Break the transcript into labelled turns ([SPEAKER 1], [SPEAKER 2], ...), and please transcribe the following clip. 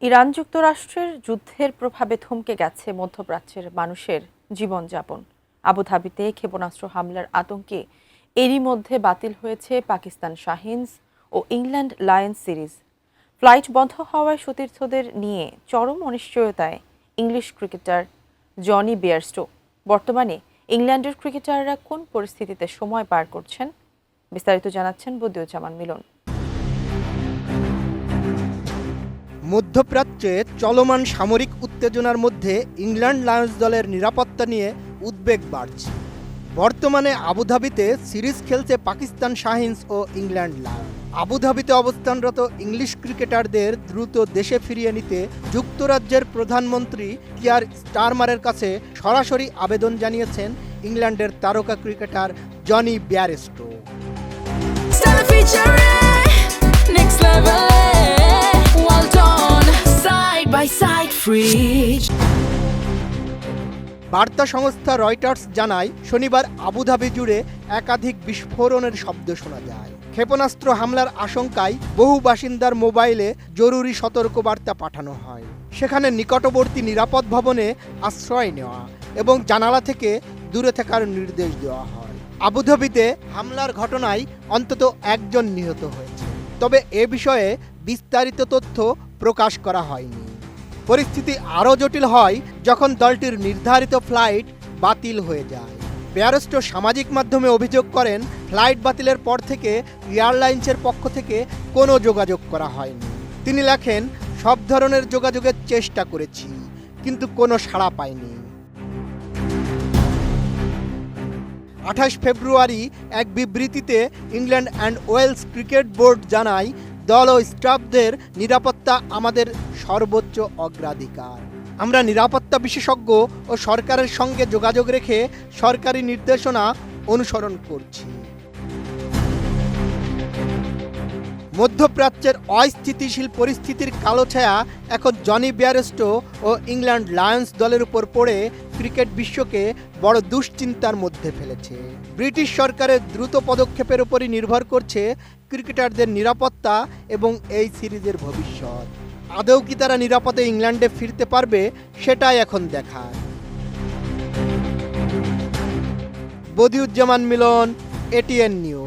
[SPEAKER 1] Iran যুক্তরাষ্ট্রের যুদ্ধের প্রভাবে থমকে গেছে মধ্যপ্রাচ্যের মানুষের জীবনযাপন। আবুধাবিতে ক্ষেপণাস্ত্র হামলার আতঙ্কে এরই মধ্যে বাতিল হয়েছে পাকিস্তান শাহিনস ও ইংল্যান্ড লায়ন্স সিরিজ। ফ্লাইট বন্ধ হওয়ায় সতীর্থদের নিয়ে চরম অনিশ্চয়তায় ইংলিশ ক্রিকেটার জনি বেয়ারস্টো। বর্তমানে ইংল্যান্ডের ক্রিকেটাররা কোন পরিস্থিতিতে সময় পার করছেন, বিস্তারিত জানাচ্ছেন বদিউজ্জামান মিলন।
[SPEAKER 2] মধ্যপ্রাচ্যে চলমান সামরিক উত্তেজনার মধ্যে ইংল্যান্ড লায়ন্স দলের নিরাপত্তা নিয়ে উদ্বেগ বাড়ছে। বর্তমানে আবুধাবিতে সিরিজ খেলছে পাকিস্তান শাহিনস ও ইংল্যান্ড লায়ন্স। আবুধাবিতে অবস্থানরত ইংলিশ ক্রিকেটারদের দ্রুত দেশে ফিরিয়ে নিতে যুক্তরাজ্যের প্রধানমন্ত্রী কিয়ার স্টারমারের কাছে সরাসরি আবেদন জানিয়েছেন ইংল্যান্ডের তারকা ক্রিকেটার জনি বেয়ারস্টো। বার্তা সংস্থা রয়টার্স জানায়, শনিবার আবুধাবি জুড়ে একাধিক বিস্ফোরণের শব্দ শোনা যায়। ক্ষেপণাস্ত্র হামলার আশঙ্কায় বহু বাসিন্দার মোবাইলে জরুরি সতর্কবার্তা পাঠানো হয়। সেখানে নিকটবর্তী নিরাপদ ভবনে আশ্রয় নেওয়া এবং জানালা থেকে দূরে থাকার নির্দেশ দেওয়া হয়। আবুধাবিতে হামলার ঘটনায় অন্তত একজন নিহত হয়েছে, তবে এ বিষয়ে বিস্তারিত তথ্য প্রকাশ করা হয়নি। পরিস্থিতি আরও জটিল হয় যখন দলটির নির্ধারিত ফ্লাইট বাতিল হয়ে যায়। বেয়ারস্টো সামাজিক মাধ্যমে অভিযোগ করেন, ফ্লাইট বাতিলের পর থেকে এয়ারলাইন্সের পক্ষ থেকে কোনো যোগাযোগ করা হয়নি। তিনি লেখেন, সব ধরনের যোগাযোগের চেষ্টা করেছি, কিন্তু কোনো সাড়া পাইনি। 28 ফেব্রুয়ারি এক বিবৃতিতে England and Wales cricket board জানায়, দল ও স্টাফদের নিরাপত্তা আমাদের সর্বোচ্চ অগ্রাধিকার। আমরা নিরাপত্তা বিশেষজ্ঞ ও সরকারের সঙ্গে যোগাযোগ রেখে সরকারি নির্দেশনা অনুসরণ করছি। মধ্যপ্রাচ্যের অস্থিতিশীল পরিস্থিতির কালো ছায়া এখন জনি বেয়ারস্টো ও ইংল্যান্ড লায়ন্স দলের উপর পড়ে ক্রিকেট বিশ্বকে বড় দুশ্চিন্তার মধ্যে ফেলেছে। ব্রিটিশ সরকারের দ্রুত পদক্ষেপের উপরই নির্ভর করছে ক্রিকেটারদের নিরাপত্তা এবং এই সিরিজের ভবিষ্যৎ। আদৌ কি তারা নিরাপদে ইংল্যান্ডে ফিরতে পারবে, সেটাই এখন দেখার। বদিউজ্জামান মিলন, এটিএন নিউজ।